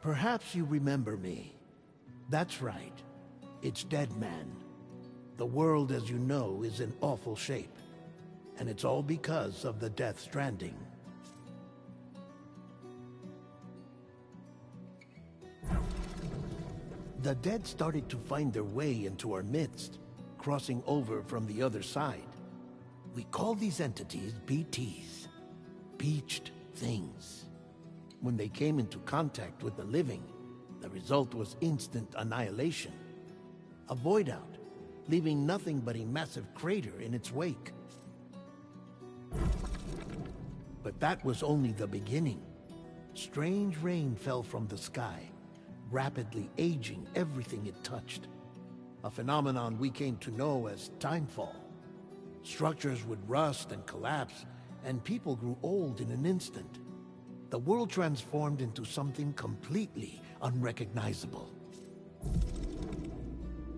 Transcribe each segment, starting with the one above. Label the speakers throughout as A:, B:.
A: Perhaps you remember me. That's right. It's Dead Man. The world, as you know, is in awful shape. And it's all because of the Death Stranding. The dead started to find their way into our midst, crossing over from the other side. We call these entities BTs, Beached Things. When they came into contact with the living, the result was instant annihilation. A void out, leaving nothing but a massive crater in its wake. But that was only the beginning. Strange rain fell from the sky, rapidly aging everything it touched. A phenomenon we came to know as timefall. Structures would rust and collapse, and people grew old in an instant. The world transformed into something completely unrecognizable.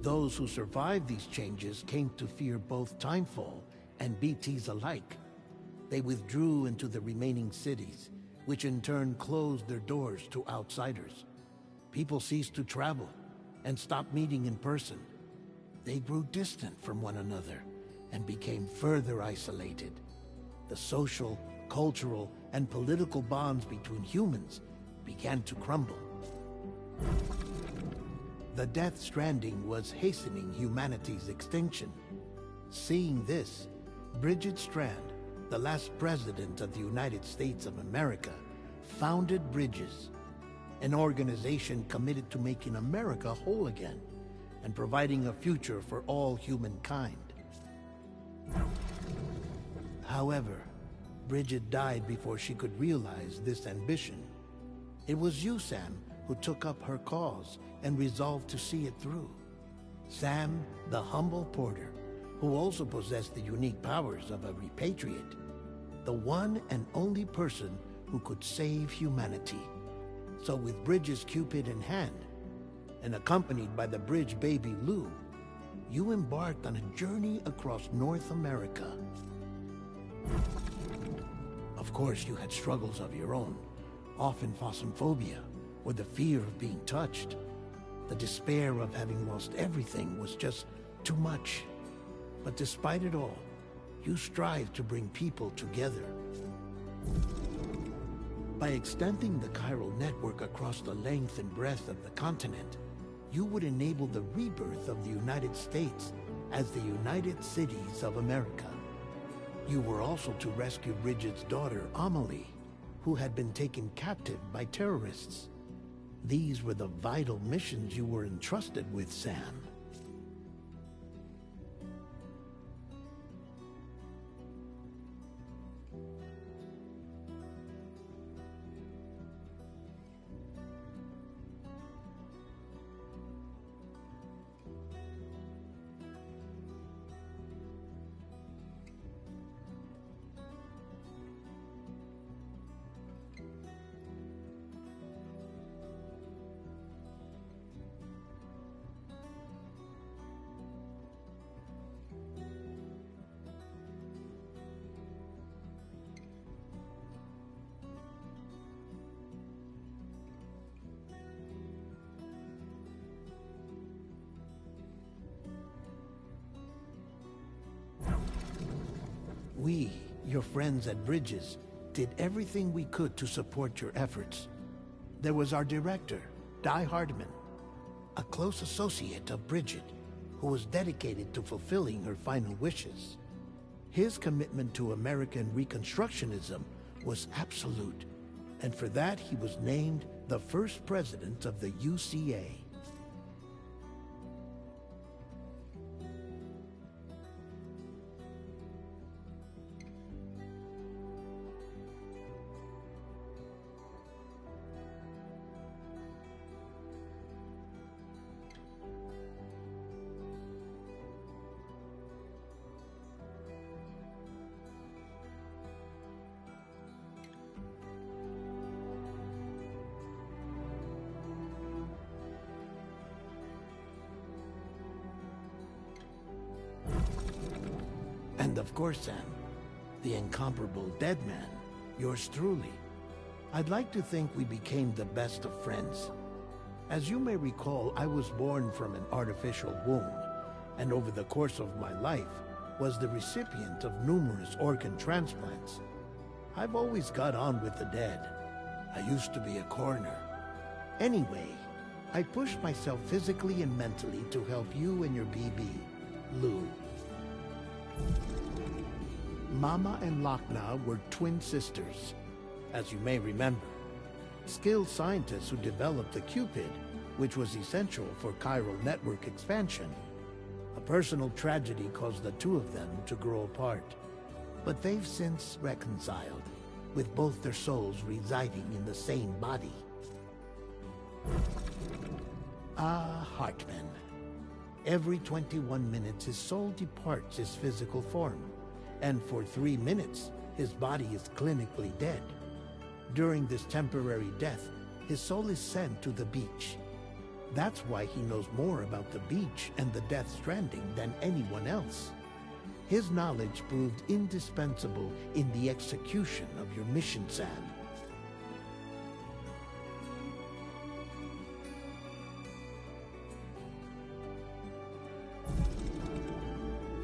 A: Those who survived these changes came to fear both timefall and BTs alike. They withdrew into the remaining cities, which in turn closed their doors to outsiders. People ceased to travel and stopped meeting in person. They grew distant from one another and became further isolated. The social, cultural, and political bonds between humans began to crumble. The Death Stranding was hastening humanity's extinction. Seeing this, Bridget Strand, the last president of the United States of America, founded Bridges, an organization committed to making America whole again and providing a future for all humankind. However, Bridget died before she could realize this ambition. It was you, Sam, who took up her cause and resolved to see it through. Sam, the humble porter, who also possessed the unique powers of a repatriate. The one and only person who could save humanity. So with Bridges' Cupid in hand, and accompanied by the bridge baby Lou, you embarked on a journey across North America. Of course, you had struggles of your own, often phasmophobia, or the fear of being touched. The despair of having lost everything was just too much. But despite it all, you strived to bring people together. By extending the chiral network across the length and breadth of the continent, you would enable the rebirth of the United States as the United Cities of America. You were also to rescue Bridget's daughter, Amelie, who had been taken captive by terrorists. These were the vital missions you were entrusted with, Sam. We, your friends at Bridges, did everything we could to support your efforts. There was our director, Di Hardman, a close associate of Bridget, who was dedicated to fulfilling her final wishes. His commitment to American Reconstructionism was absolute, and for that he was named the first president of the UCA. And of course, Sam, the incomparable Dead Man, yours truly. I'd like to think we became the best of friends, As you may recall, I was born from an artificial womb, and over the course of my life, was the recipient of numerous organ transplants. I've always got on with the dead. I used to be a coroner. Anyway, I pushed myself physically and mentally to help you and your BB, Lou. Mama and Lochna were twin sisters, as you may remember. Skilled scientists who developed the Cupid, which was essential for chiral network expansion. A personal tragedy caused the two of them to grow apart. But they've since reconciled, with both their souls residing in the same body. Hartman. Every 21 minutes his soul departs his physical form, and for 3 minutes his body is clinically dead. During this temporary death, his soul is sent to the beach. That's why he knows more about the beach and the Death Stranding than anyone else. His knowledge proved indispensable in the execution of your mission, Sam.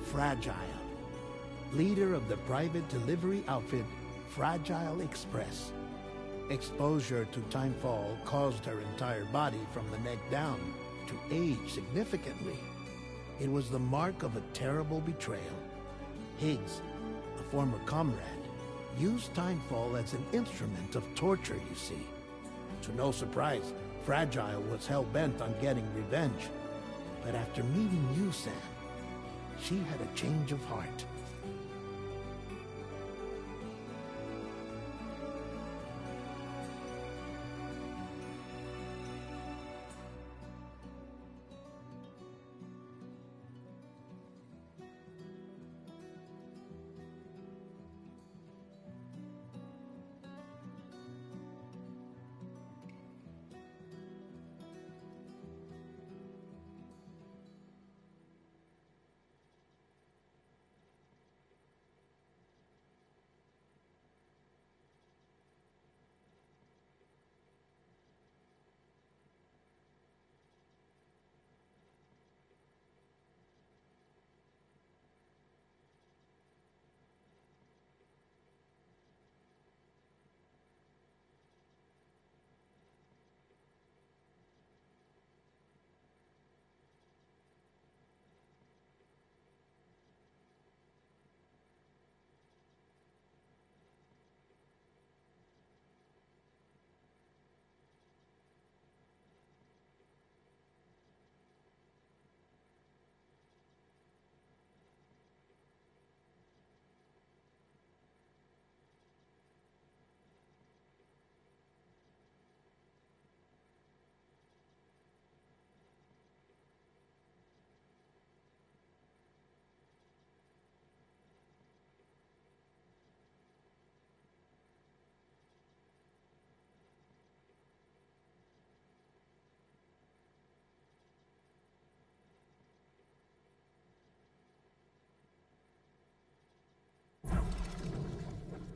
A: Fragile. Leader of the private delivery outfit, Fragile Express. Exposure to timefall caused her entire body from the neck down to age significantly. It was the mark of a terrible betrayal. Higgs, a former comrade, used timefall as an instrument of torture, you see. To no surprise, Fragile was hell-bent on getting revenge. But after meeting you, Sam, she had a change of heart.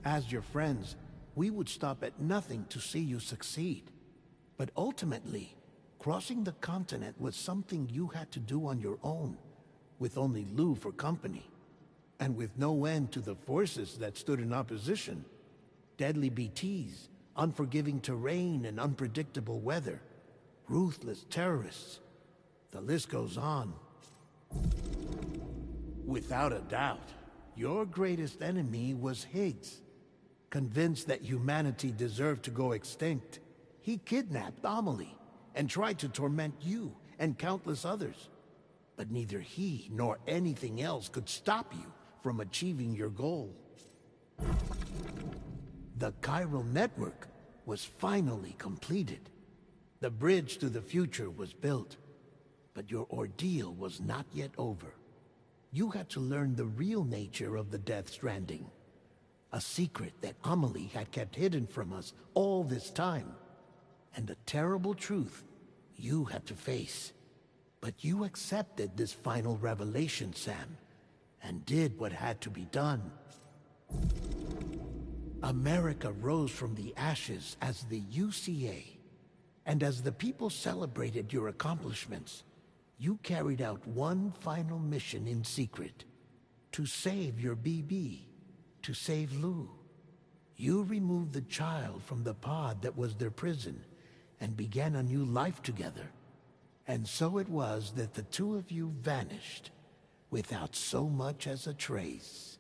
A: As your friends, we would stop at nothing to see you succeed. But ultimately, crossing the continent was something you had to do on your own, with only Lou for company, and with no end to the forces that stood in opposition. Deadly BTs, unforgiving terrain and unpredictable weather, ruthless terrorists. The list goes on. Without a doubt, your greatest enemy was Higgs. Convinced that humanity deserved to go extinct, he kidnapped Amelie and tried to torment you and countless others. But neither he nor anything else could stop you from achieving your goal. The chiral network was finally completed. The bridge to the future was built, but your ordeal was not yet over. You had to learn the real nature of the Death Stranding. A secret that Amelie had kept hidden from us all this time. And a terrible truth you had to face. But you accepted this final revelation, Sam, and did what had to be done. America rose from the ashes as the UCA, And as the people celebrated your accomplishments, you carried out one final mission in secret. To save your BB. To save Lou. You removed the child from the pod that was their prison and began a new life together. And so it was that the two of you vanished without so much as a trace.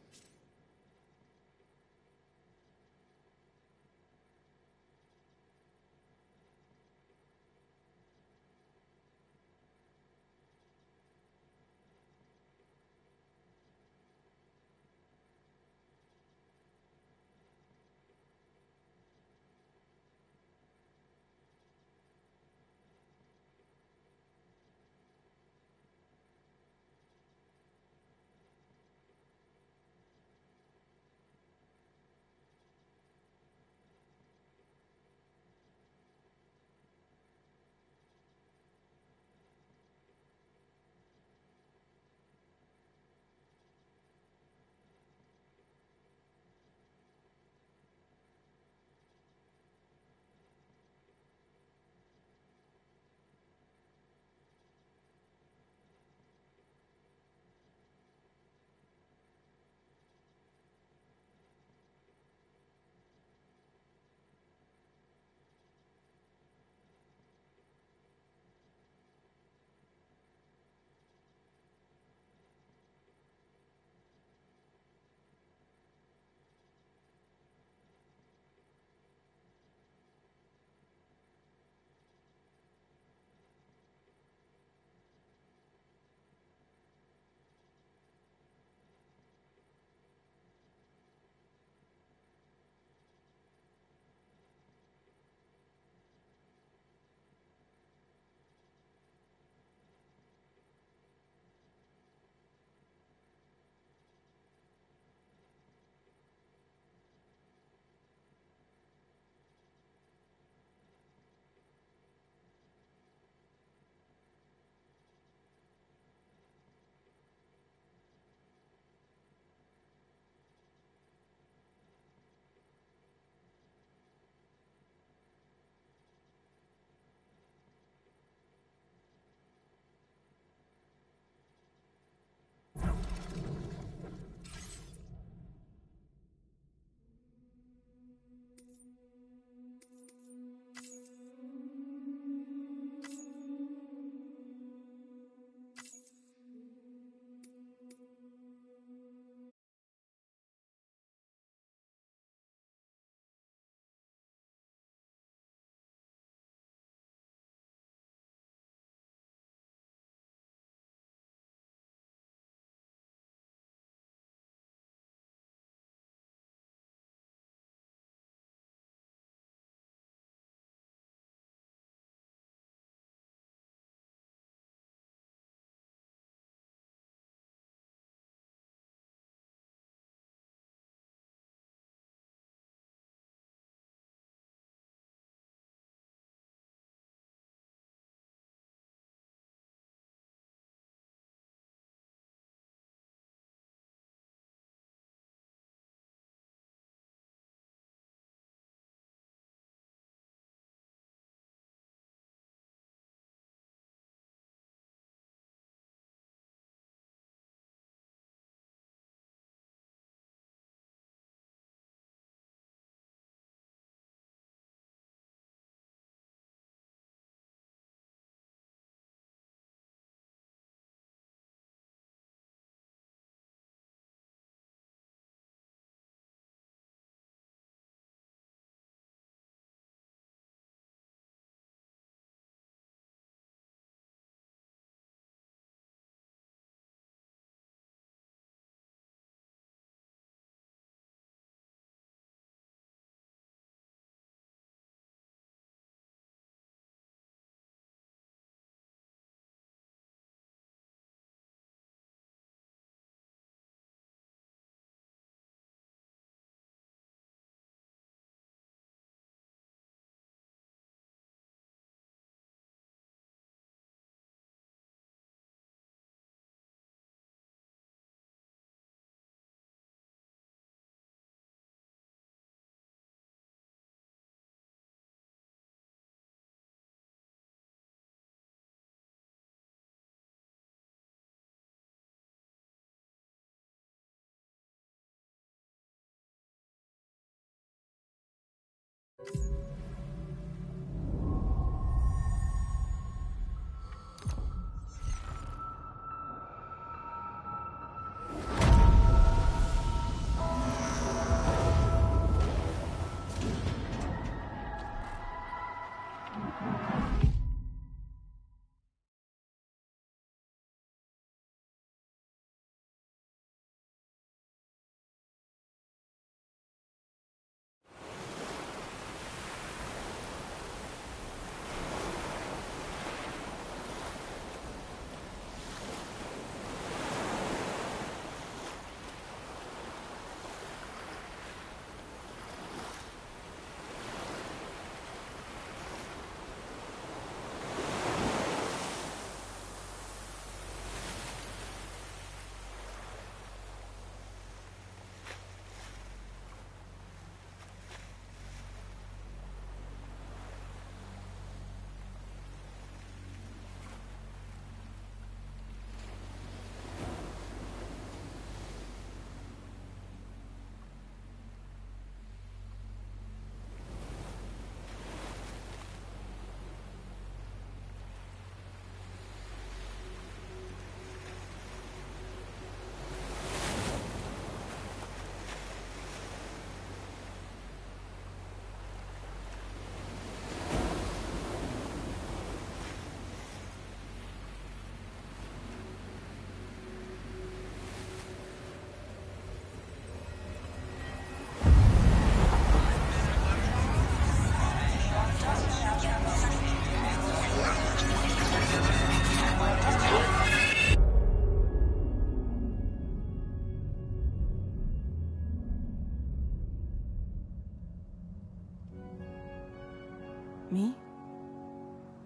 B: Me?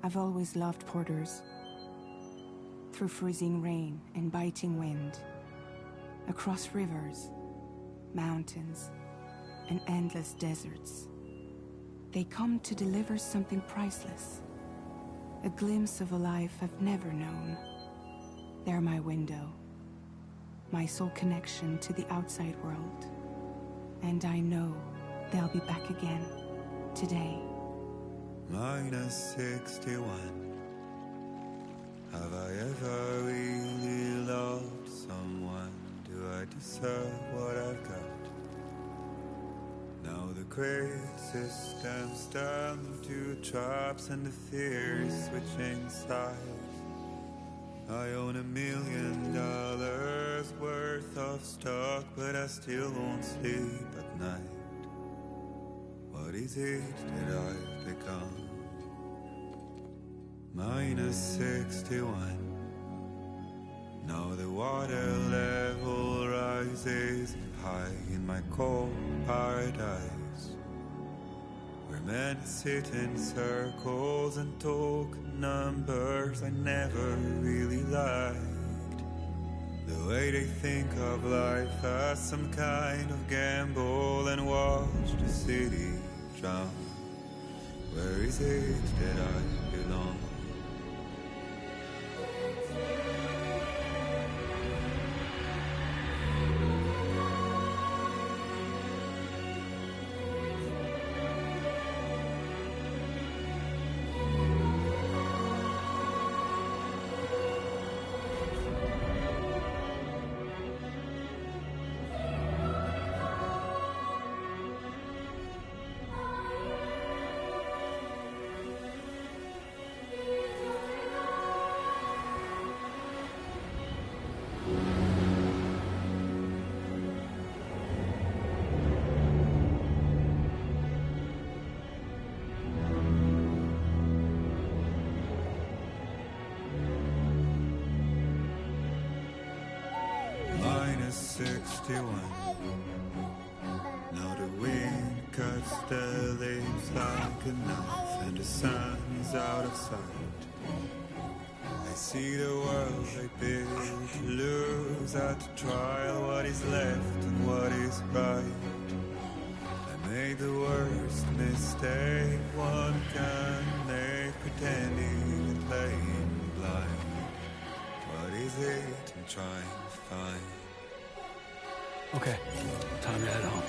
B: I've always loved porters. Through freezing rain and biting wind, across rivers, mountains, and endless deserts, they come to deliver something priceless, a glimpse of a life I've never known. They're my window, my sole connection to the outside world, and I know they'll be back again today.
C: Minus 61. Have I ever really loved someone? Do I deserve what I've got? Now the crazy systems turn into traps and the fears switching sides. I own $1 million worth of stock, but I still won't sleep at night. What is it that I've become? Minus 61. Now the water level rises high in my cold paradise, where men sit in circles and talk numbers I never really liked. The way they think of life as some kind of gamble and watch the city drown. Where is it that I belong? Minus 61. Now the wind cuts the leaves like a knife, and the sun is out of sight. I see the world I built to lose at the trial, what is left and what is right. I made the worst mistake one can make, pretending and playing blind. What is it I'm trying to find?
D: Okay, time to head home.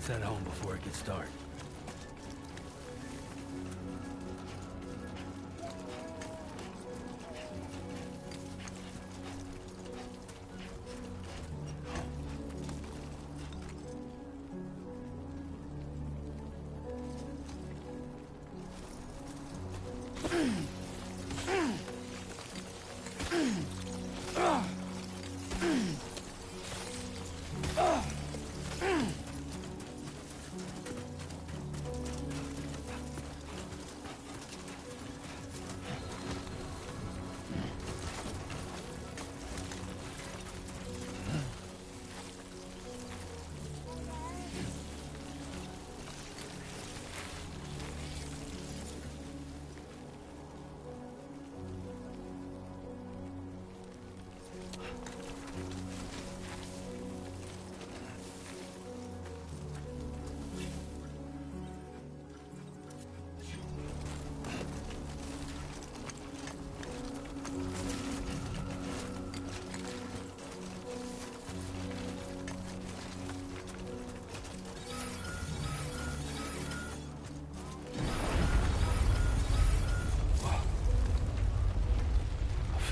D: Let's head home before it gets dark.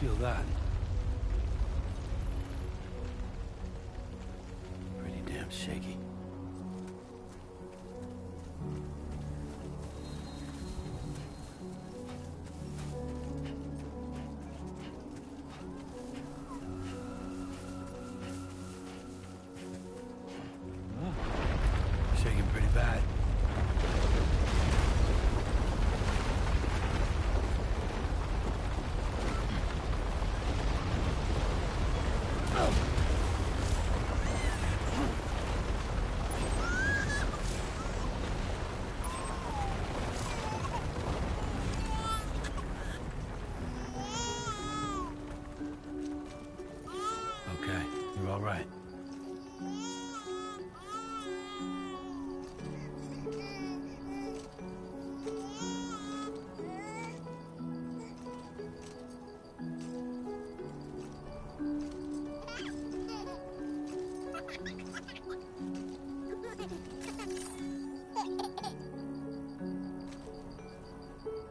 D: Feel that. Pretty damn shaky. Shaking pretty bad. You're all right.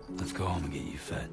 D: Let's go home and get you fed.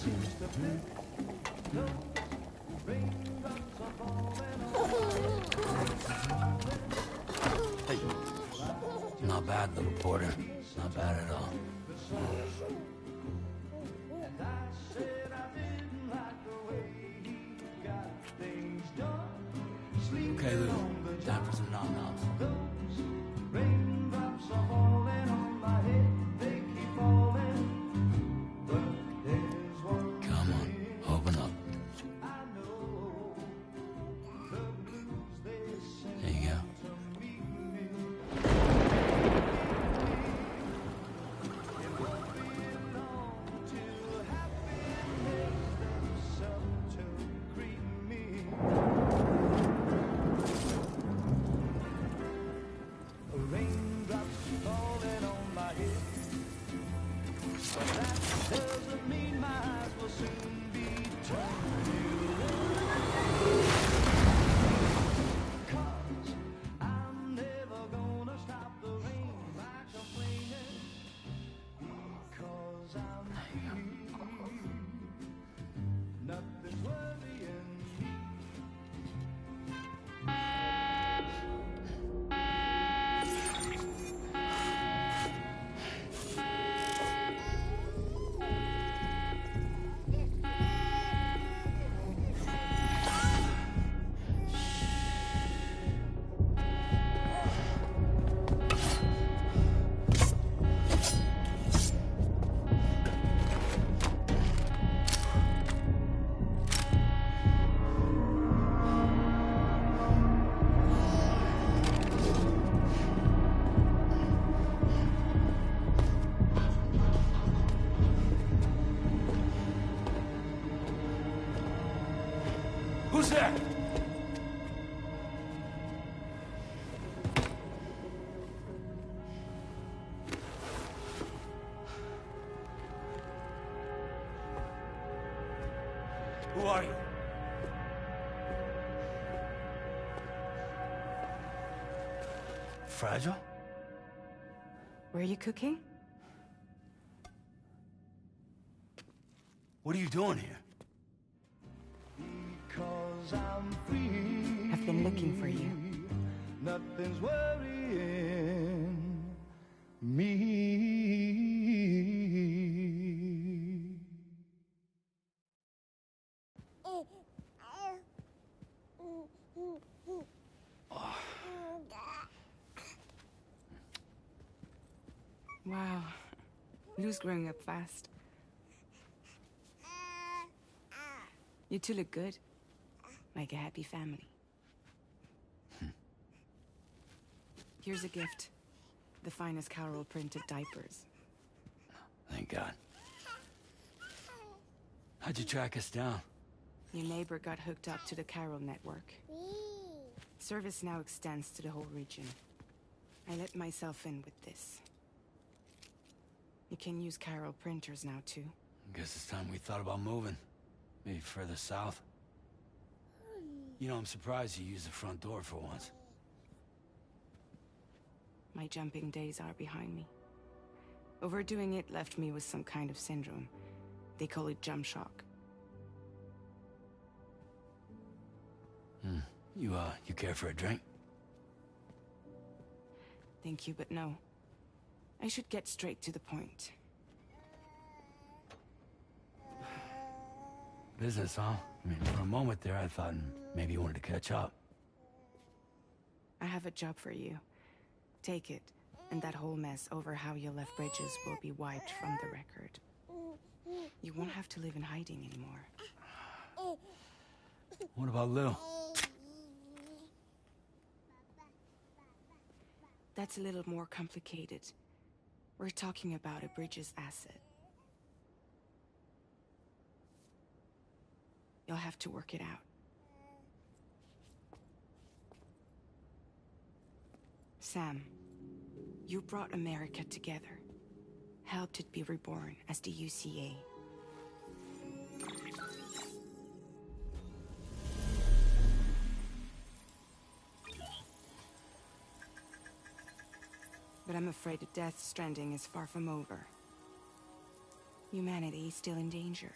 D: Hey. Not bad, little porter. Not bad at all. Okay, Lou. Time for some nom-noms. Come on, open up. There you go. Who's there? Who are you? Fragile?
B: Were you cooking?
D: What are you doing here?
B: I've been looking for you.
E: Nothing's worrying me.
B: Wow. Lou's growing up fast. You two look good. Like a happy family. Here's a gift. The finest Carol printed diapers.
D: Thank God. How'd you track us down?
B: Your neighbor got hooked up to the Carol network. Service now extends to the whole region. I let myself in with this. You can use Carol printers now too.
D: Guess it's time we thought about moving. Maybe further south. You know, I'm surprised you used the front door for once.
B: My jumping days are behind me. Overdoing it left me with some kind of syndrome. They call it jump shock.
D: You care for a drink?
B: Thank you, but no. I should get straight to the point.
D: Business, huh? I mean, for a moment there, I thought maybe you wanted to catch up.
B: I have a job for you. Take it, and that whole mess over how you left Bridges will be wiped from the record. You won't have to live in hiding anymore.
D: What about Lou?
B: That's a little more complicated. We're talking about a Bridges asset. You'll have to work it out. Sam, you brought America together. Helped it be reborn as the UCA. But I'm afraid the death stranding is far from over. Humanity is still in danger.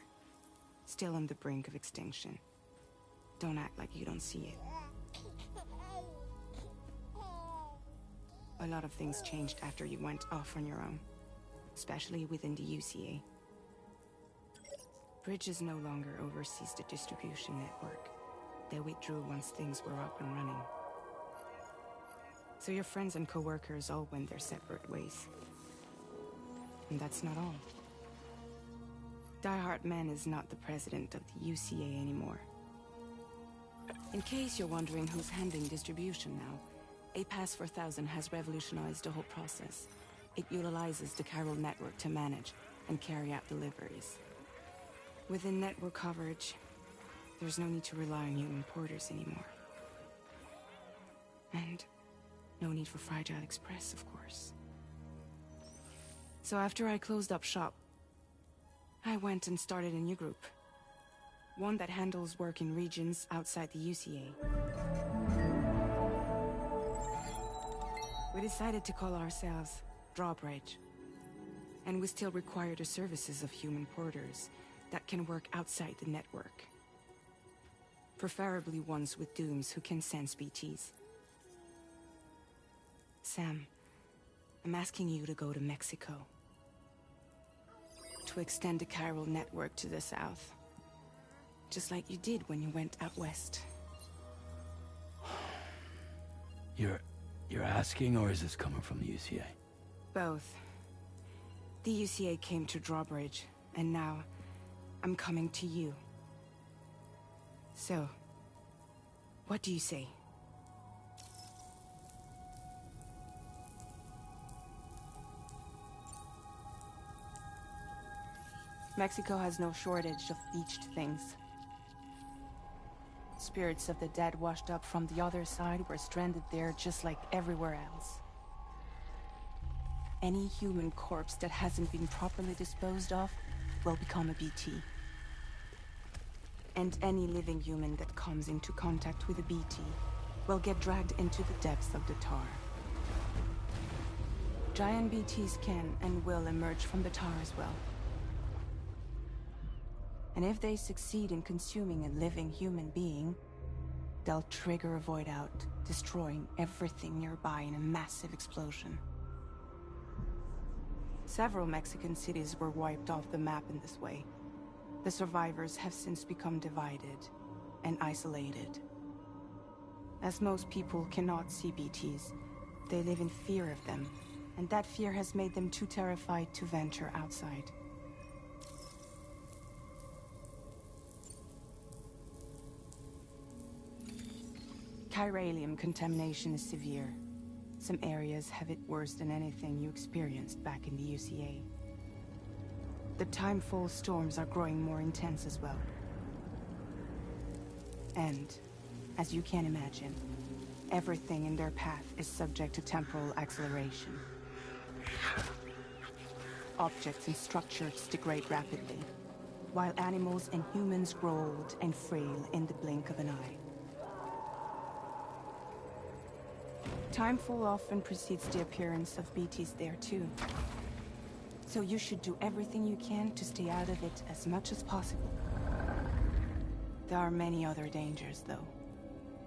B: still on the brink of extinction. Don't act like you don't see it. A lot of things changed after you went off on your own, especially within the UCA. Bridges no longer oversees the distribution network. They withdrew once things were up and running. So your friends and co-workers all went their separate ways. And that's not all. Die Hard Man is not the president of the UCA anymore. In case you're wondering who's handling distribution now, A Pass 4000 has revolutionized the whole process. It utilizes the chiral network to manage and carry out deliveries. Within network coverage, there's no need to rely on human porters anymore. And no need for Fragile Express, of course. So after I closed up shop, I went and started a new group. One that handles work in regions outside the UCA. We decided to call ourselves Drawbridge. And we still require the services of human porters that can work outside the network. Preferably ones with dooms who can sense BTs. Sam, I'm asking you to go to Mexico. To extend the chiral network to the south. Just like you did when you went out west.
D: You're asking, or is this coming from the UCA?
B: Both. The UCA came to Drawbridge, and now I'm coming to you. So, what do you say? Mexico has no shortage of beached things. Spirits of the dead washed up from the other side were stranded there just like everywhere else. Any human corpse that hasn't been properly disposed of will become a BT. And any living human that comes into contact with a BT will get dragged into the depths of the tar. Giant BTs can and will emerge from the tar as well. And if they succeed in consuming a living human being, they'll trigger a void out, destroying everything nearby in a massive explosion. Several Mexican cities were wiped off the map in this way. The survivors have since become divided and isolated. As most people cannot see BTs, they live in fear of them, and that fear has made them too terrified to venture outside. Chiralium contamination is severe. Some areas have it worse than anything you experienced back in the UCA. The timefall storms are growing more intense as well. And, as you can imagine, everything in their path is subject to temporal acceleration. Objects and structures degrade rapidly, while animals and humans grow old and frail in the blink of an eye. Timefall often precedes the appearance of BTs there too. So you should do everything you can to stay out of it as much as possible. There are many other dangers though.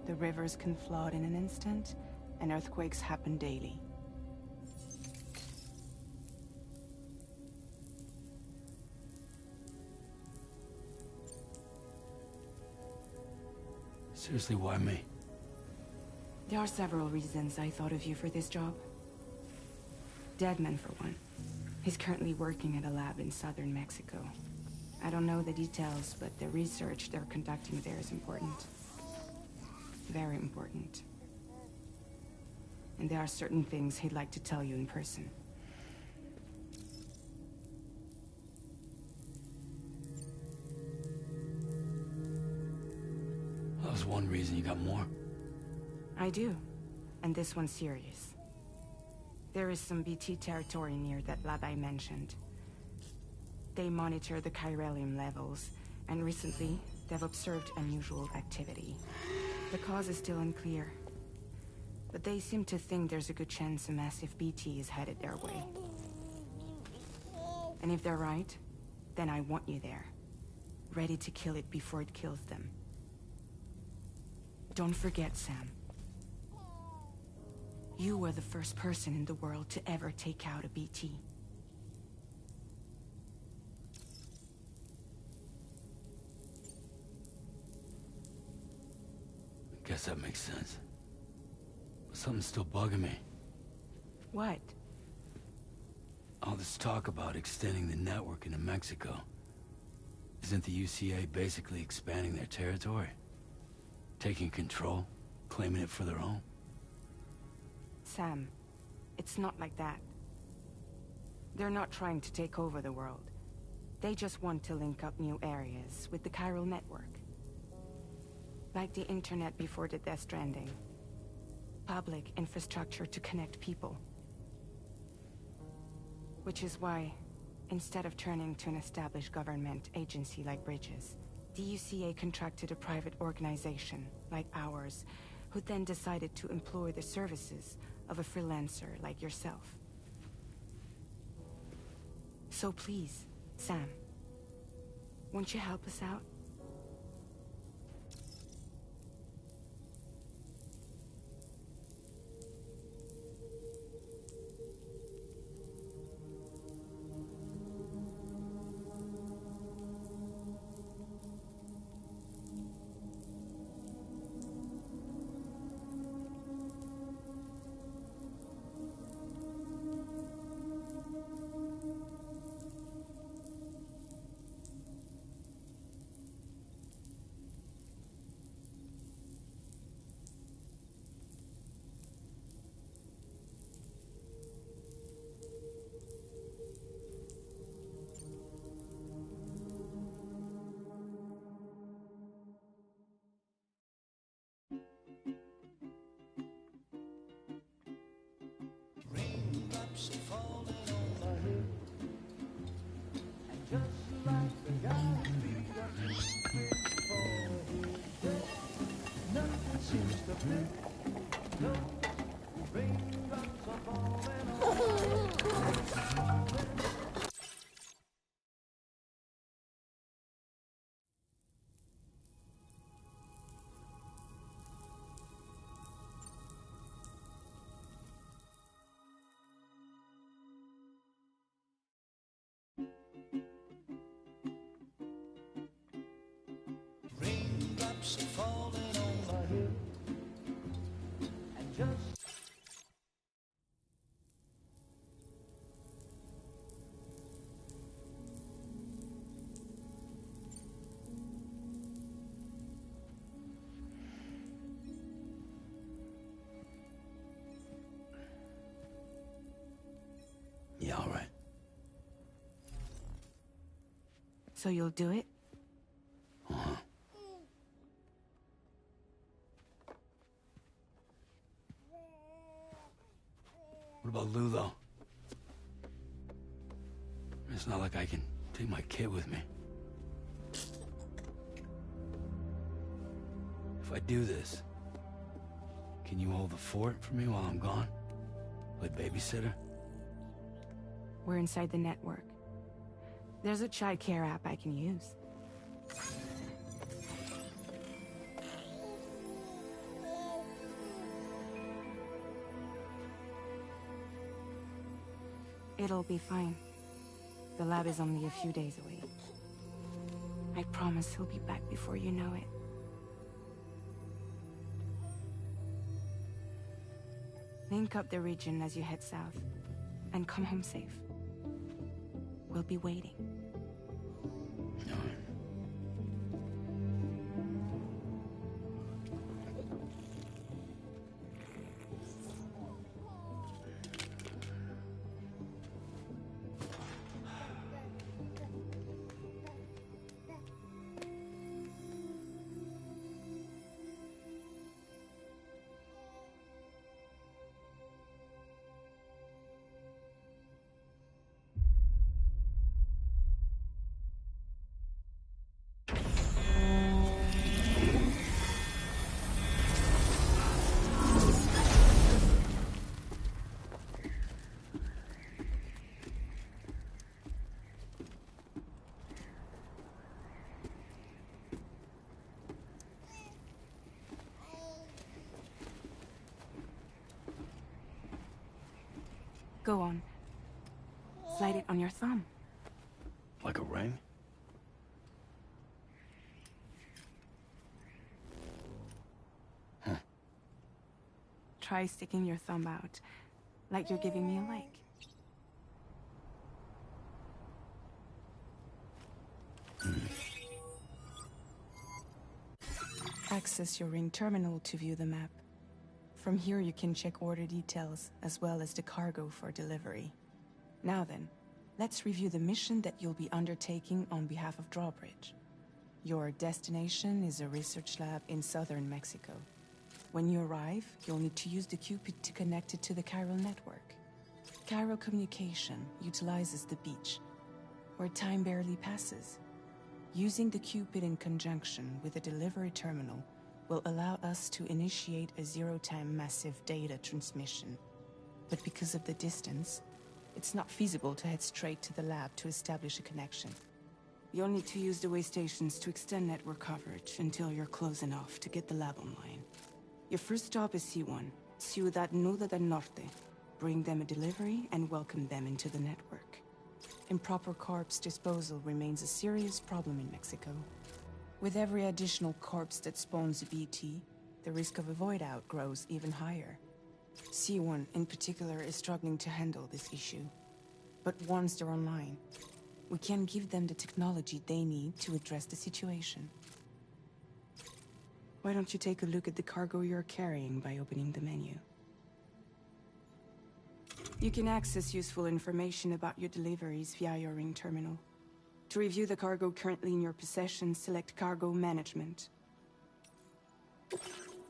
B: The rivers can flood in an instant, and earthquakes happen daily.
D: Seriously, why me?
B: There are several reasons I thought of you for this job. Deadman, for one. He's currently working at a lab in southern Mexico. I don't know the details, but the research they're conducting there is important. Very important. And there are certain things he'd like to tell you in person.
D: That was one reason. You got more?
B: I do. And this one's serious. There is some BT territory near that lab I mentioned. They monitor the chiralium levels, and recently, they've observed unusual activity. The cause is still unclear. But they seem to think there's a good chance a massive BT is headed their way. And if they're right, then I want you there. ready to kill it before it kills them. Don't forget, Sam. You were the first person in the world to ever take out a BT.
D: Guess that makes sense. But something's still bugging me.
B: What?
D: All this talk about extending the network into Mexico. Isn't the UCA basically expanding their territory? Taking control? Claiming it for their own?
B: Sam, it's not like that. They're not trying to take over the world. They just want to link up new areas with the chiral network. Like the internet before the Death Stranding. Public infrastructure to connect people. Which is why, instead of turning to an established government agency like Bridges, the UCA contracted a private organization, like ours, who then decided to employ the services of a freelancer like yourself. So please, Sam, won't you help us out?
D: Yeah, all right.
B: So you'll do it?
D: Uh-huh. What about Lou, though? It's not like I can take my kid with me. If I do this, can you hold the fort for me while I'm gone? Play babysitter?
B: We're inside the network. There's a child care app I can use. It'll be fine. The lab is only a few days away. I promise he'll be back before you know it. Link up the region as you head south, and come home safe. We'll be waiting.
D: All right.
B: Go on. Slide it on your thumb.
D: Like a ring? Huh.
B: Try sticking your thumb out, like you're giving me a like. Access your ring terminal to view the map. From here you can check order details, as well as the cargo for delivery. Now then, let's review the mission that you'll be undertaking on behalf of Drawbridge. Your destination is a research lab in southern Mexico. When you arrive, you'll need to use the Cupid to connect it to the chiral network. Chiral communication utilizes the beach, where time barely passes. Using the Cupid in conjunction with a delivery terminal will allow us to initiate a zero-time massive data transmission. But because of the distance, it's not feasible to head straight to the lab to establish a connection. You'll need to use the way stations to extend network coverage until you're close enough to get the lab online. Your first stop is C1, Ciudad Nuda del Norte. Bring them a delivery and welcome them into the network. Improper corpse disposal remains a serious problem in Mexico. With every additional corpse that spawns a BT, the risk of a void out grows even higher. C1 in particular is struggling to handle this issue. But once they're online, we can give them the technology they need to address the situation. Why don't you take a look at the cargo you're carrying by opening the menu? You can access useful information about your deliveries via your ring terminal. To review the cargo currently in your possession, select Cargo Management.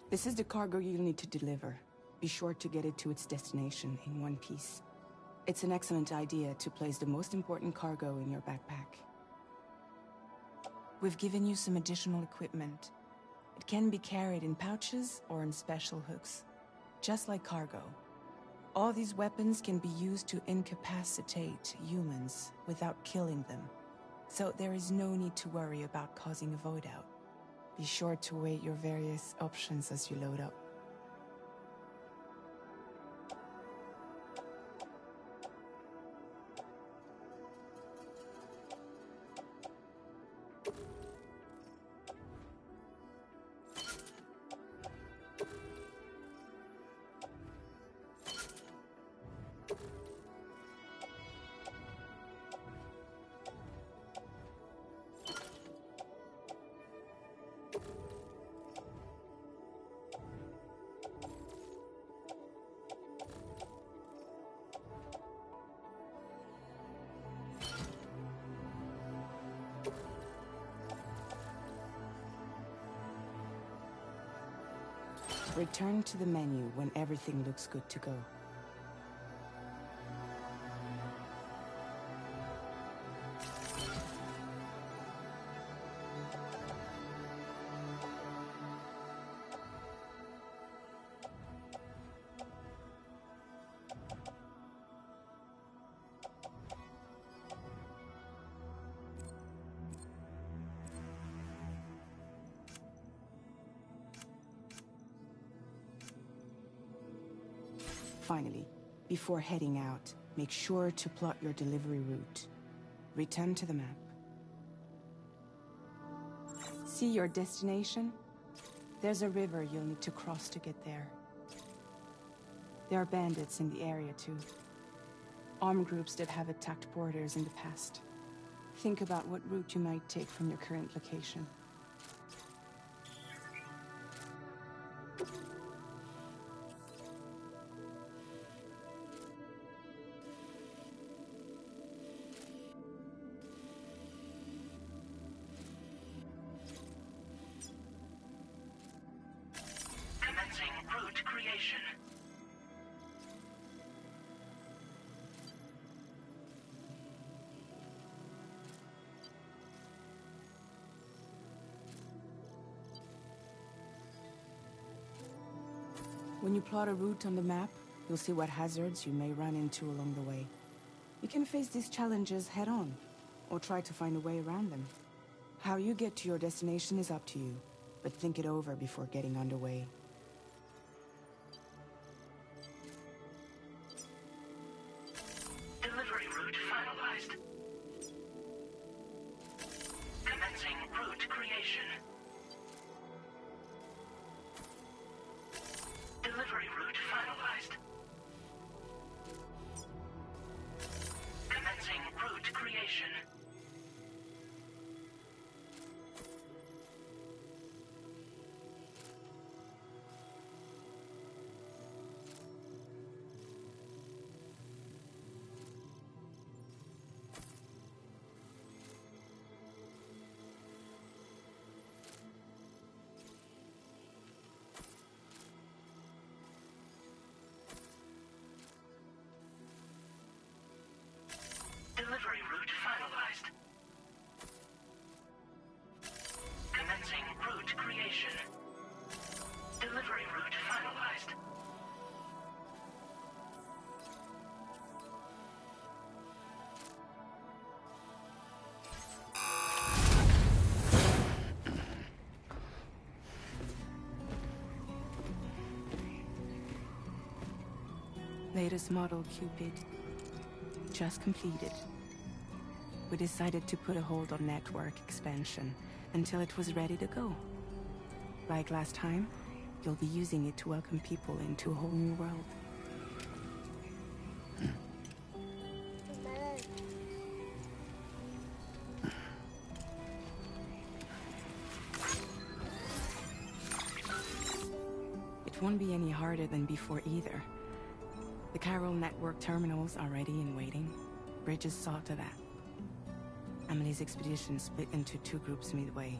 B: This is the cargo you'll need to deliver. Be sure to get it to its destination in one piece. It's an excellent idea to place the most important cargo in your backpack. We've given you some additional equipment. It can be carried in pouches or in special hooks, just like cargo. All these weapons can be used to incapacitate humans without killing them. So there is no need to worry about causing a void out. Be sure to weigh your various options as you load up. Return to the menu when everything looks good to go. Finally, before heading out, make sure to plot your delivery route. Return to the map. See your destination? There's a river you'll need to cross to get there. There are bandits in the area too. Armed groups that have attacked borders in the past. Think about what route you might take from your current location.
F: Commencing route creation.
B: When you plot a route on the map, you'll see what hazards you may run into along the way. You can face these challenges head-on, or try to find a way around them. How you get to your destination is up to you, but think it over before getting underway.
F: creation. Delivery route finalized.
B: Latest model, Cupid. Just completed. We decided to put a hold on network expansion until it was ready to go. Like last time, you'll be using it to welcome people into a whole new world. It won't be any harder than before either. The Chiral network terminals are ready and waiting. Bridges saw to that. Emily's expedition split into two groups midway.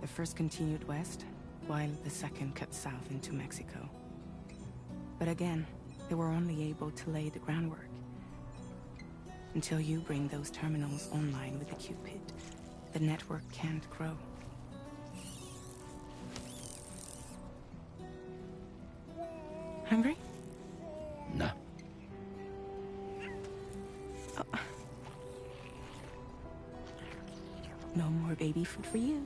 B: The first continued west, while the second cut south into Mexico. But again, they were only able to lay the groundwork. Until you bring those terminals online with the Cupid, the network can't grow. Hungry?
D: No.
B: Oh. No more baby food for you.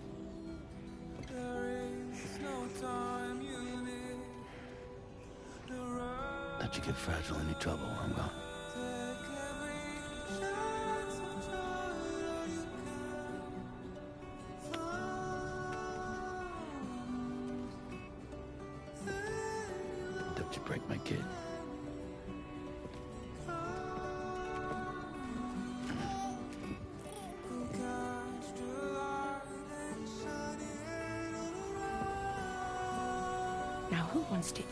D: Let you get fragile any trouble, I'm gone. Don't you break my kid.
B: Now who wants to eat?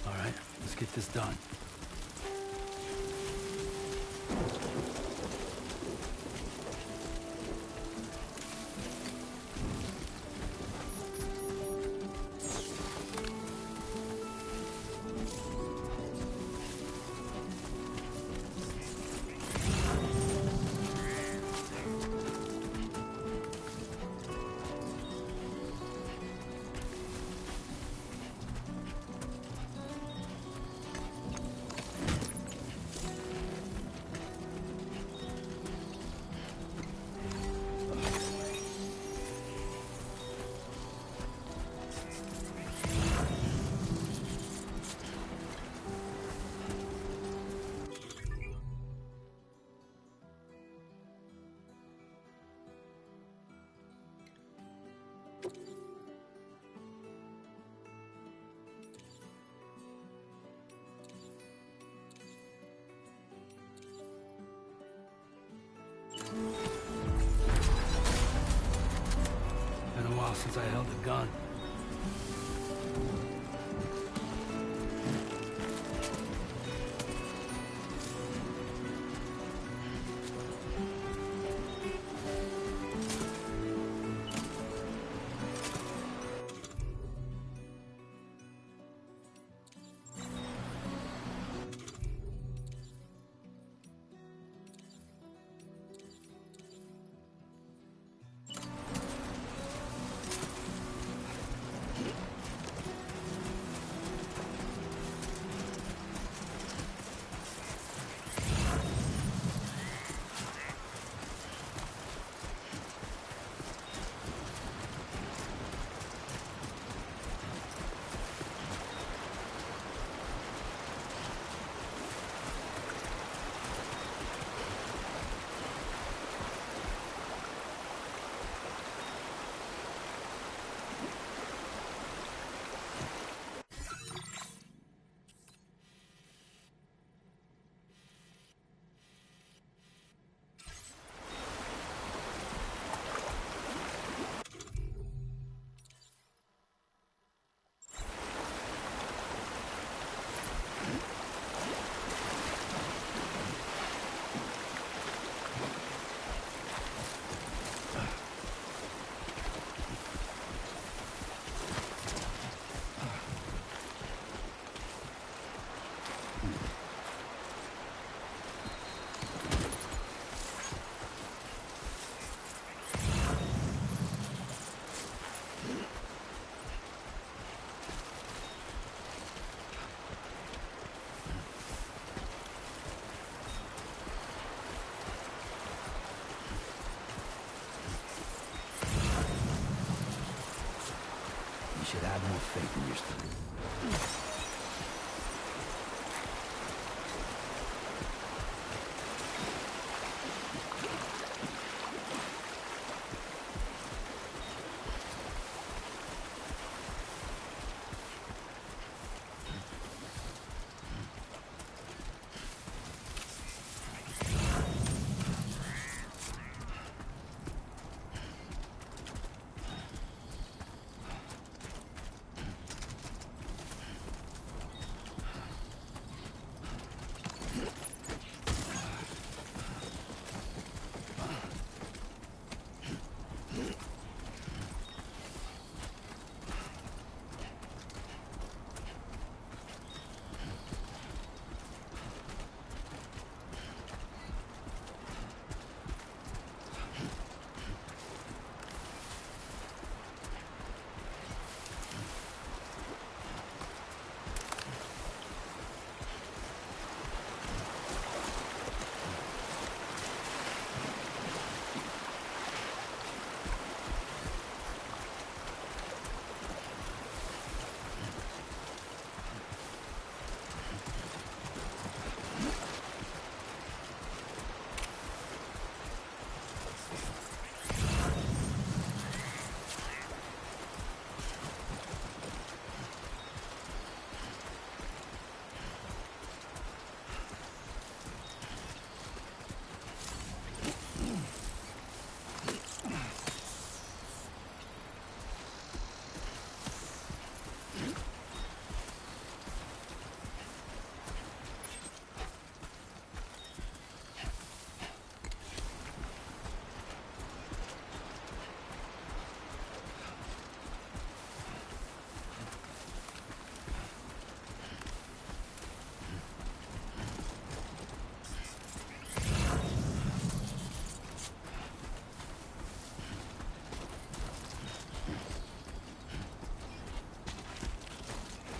D: All right, let's get this done. Been a while since I held a gun. have more faith in yourself.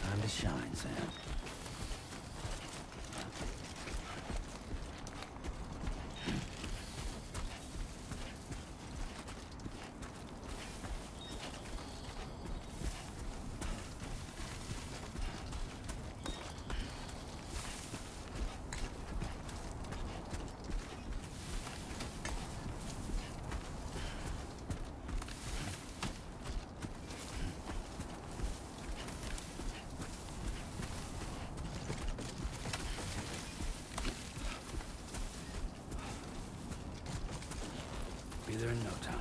D: Time to shine, Sam. Be there in no time.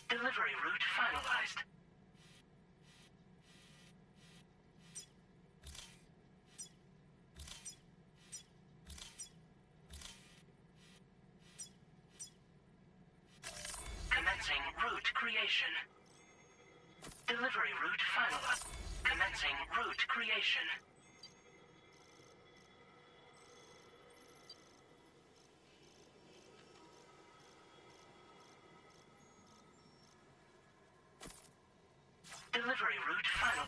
F: Delivery route finalized. Commencing route creation. Delivery route finalized. Commencing route creation. Delivery route final.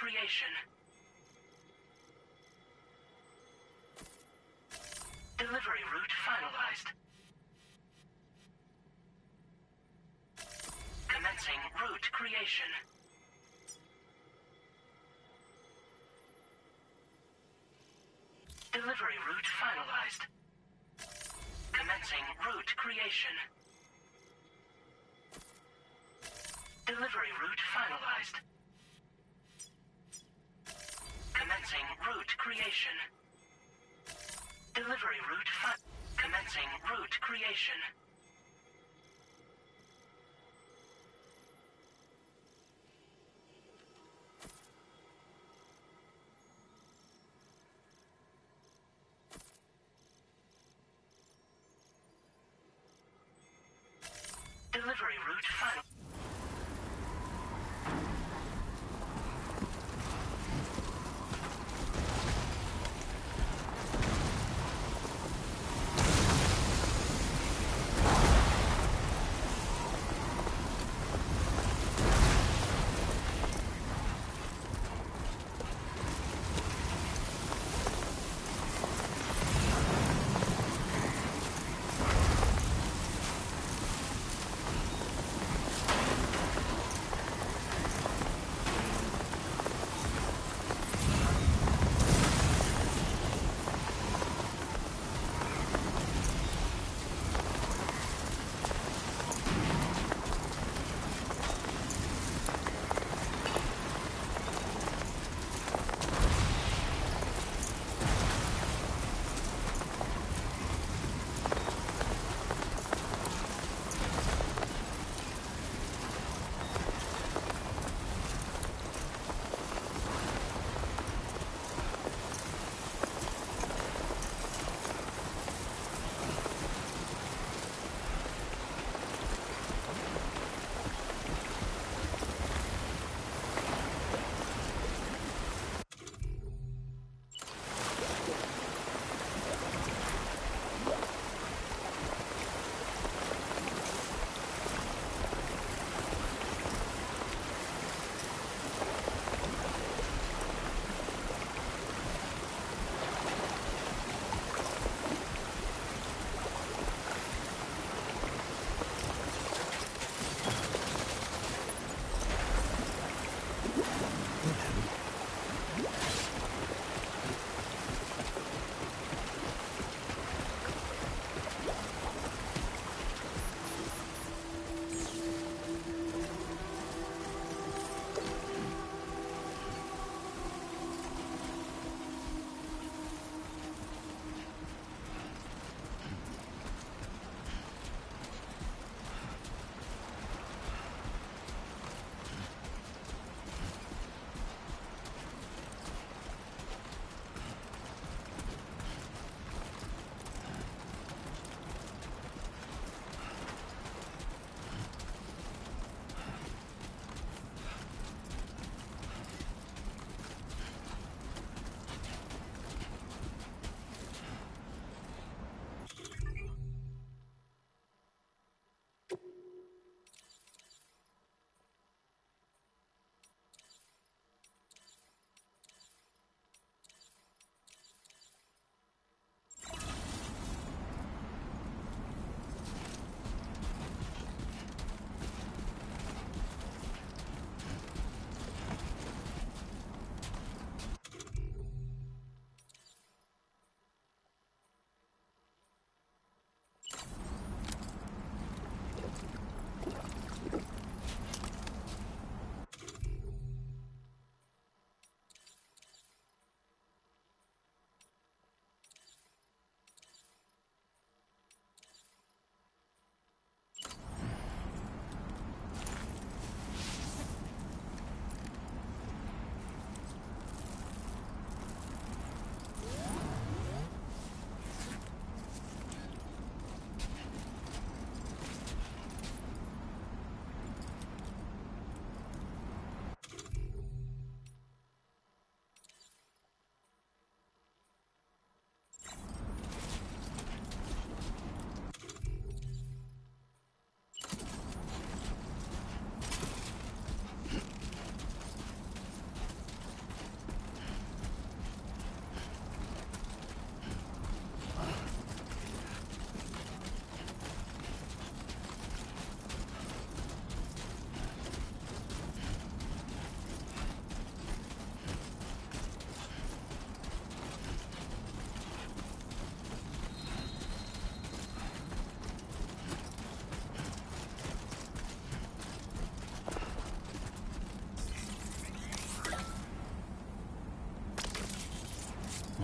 F: creation. Delivery route finalized. Commencing route creation. Delivery route finalized. Commencing route creation. Delivery route finalized. Commencing route creation. Delivery route commencing route creation. Delivery route final.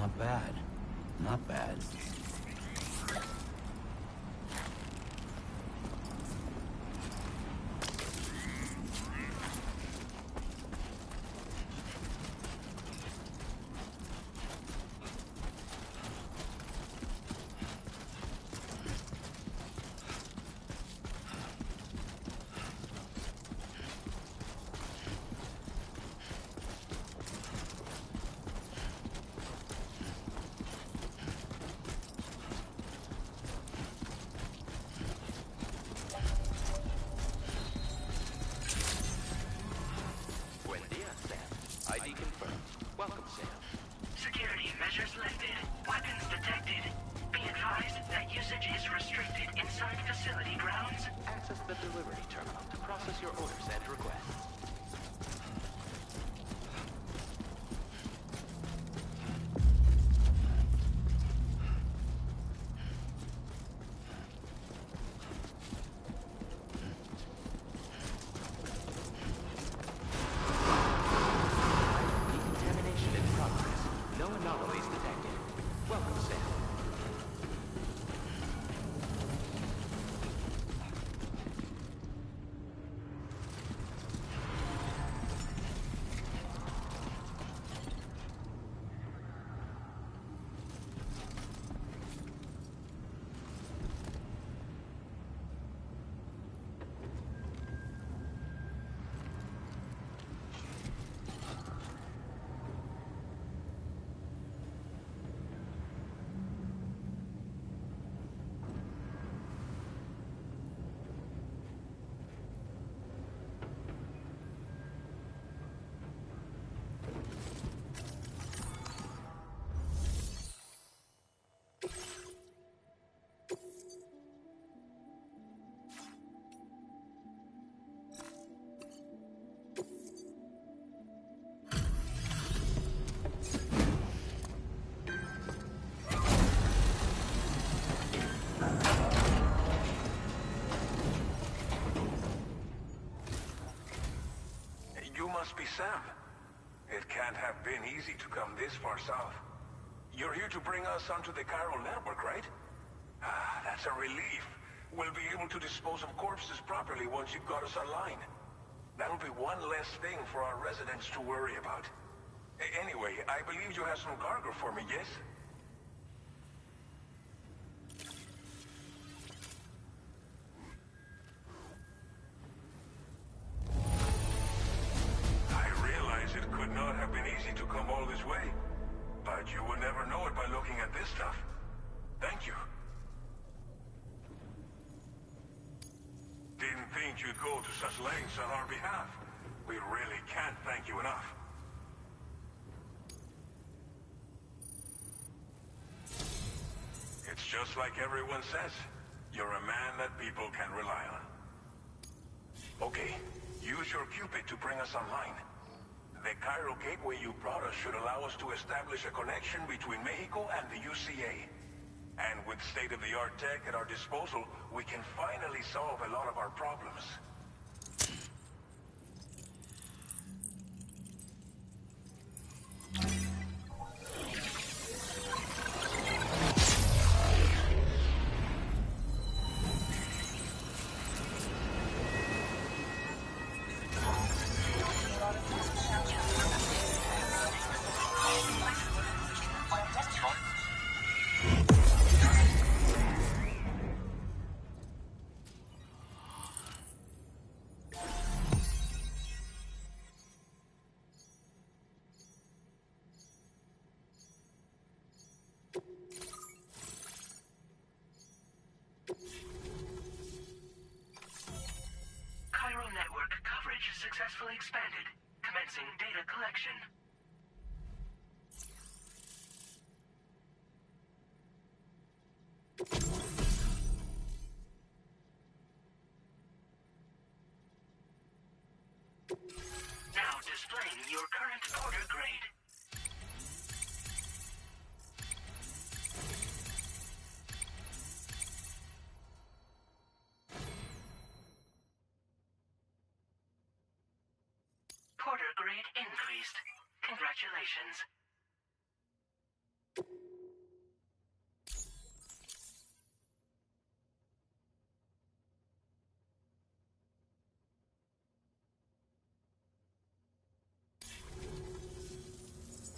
D: Not bad. Not bad.
F: Security measures lifted. Weapons detected. Be advised that usage is restricted inside facility grounds.
G: Access the delivery terminal to process your orders and requests. Decontamination in progress. No anomalies detected. Welcome, Sam.
H: You must be Sam. It can't have been easy to come this far south. You're here to bring us onto the chiral network, right? Ah, that's a relief. We'll be able to dispose of corpses properly once you've got us online. That'll be one less thing for our residents to worry about. Anyway, I believe you have some cargo for me, yes? I realize it could not have been easy to come all this way, but you would never know it by looking at this stuff. Thank you. Didn't think you'd go to such lengths on our behalf. We really can't thank you enough. It's just like everyone says. You're a man that people can rely on. Okay, use your Cupid to bring us online. The chiral gateway you brought us should allow us to establish a connection between Mexico and the UCA. And with state-of-the-art tech at our disposal, we can finally solve a lot of our problems.
F: Chiral network coverage successfully expanded. Commencing data collection. Now displaying your current order grade. Porter grade increased. Congratulations.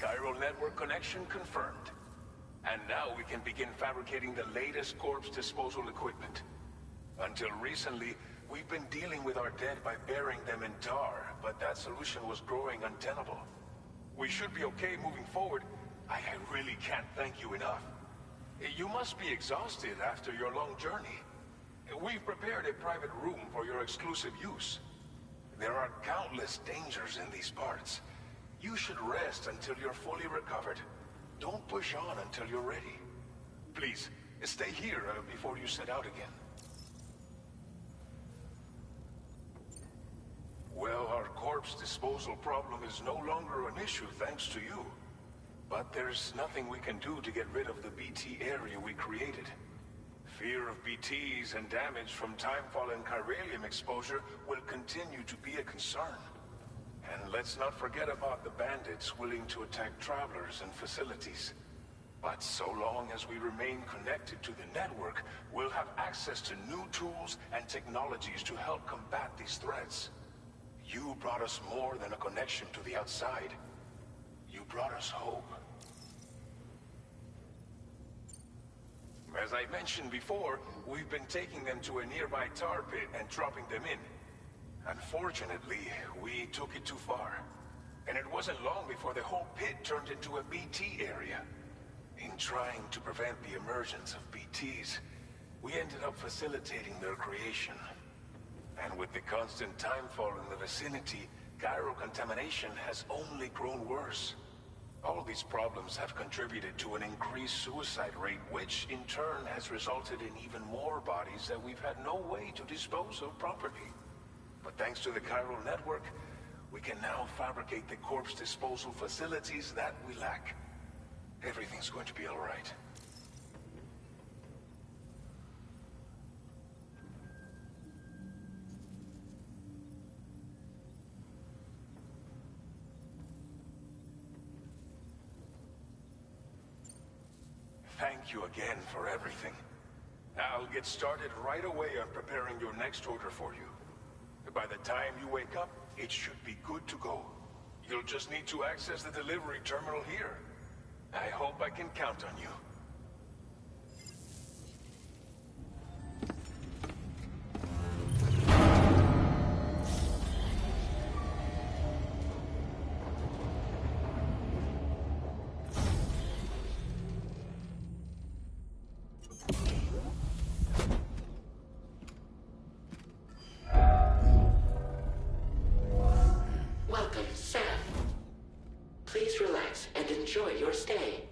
H: Chiral network connection confirmed. And now we can begin fabricating the latest corpse disposal equipment. Until recently, we've been dealing with our dead by burying them in tar, but that solution was growing untenable. We should be okay moving forward. I really can't thank you enough. You must be exhausted after your long journey. We've prepared a private room for your exclusive use. There are countless dangers in these parts. You should rest until you're fully recovered. Don't push on until you're ready. Please, stay here before you set out again. Well, our corpse disposal problem is no longer an issue thanks to you. But there's nothing we can do to get rid of the BT area we created. Fear of BTs and damage from timefall and chiralium exposure will continue to be a concern. And let's not forget about the bandits willing to attack travelers and facilities. But so long as we remain connected to the network, we'll have access to new tools and technologies to help combat these threats. You brought us more than a connection to the outside. You brought us hope. As I mentioned before, we've been taking them to a nearby tar pit and dropping them in. Unfortunately, we took it too far. And it wasn't long before the whole pit turned into a BT area. In trying to prevent the emergence of BTs, we ended up facilitating their creation. And with the constant timefall in the vicinity, chiral contamination has only grown worse. All these problems have contributed to an increased suicide rate, which in turn has resulted in even more bodies that we've had no way to dispose of properly. But thanks to the chiral network, we can now fabricate the corpse disposal facilities that we lack. Everything's going to be all right. Thank you again for everything. I'll get started right away on preparing your next order for you. By the time you wake up, it should be good to go. You'll just need to access the delivery terminal here. I hope I can count on you.
F: Welcome, Sam. Please relax and enjoy your stay.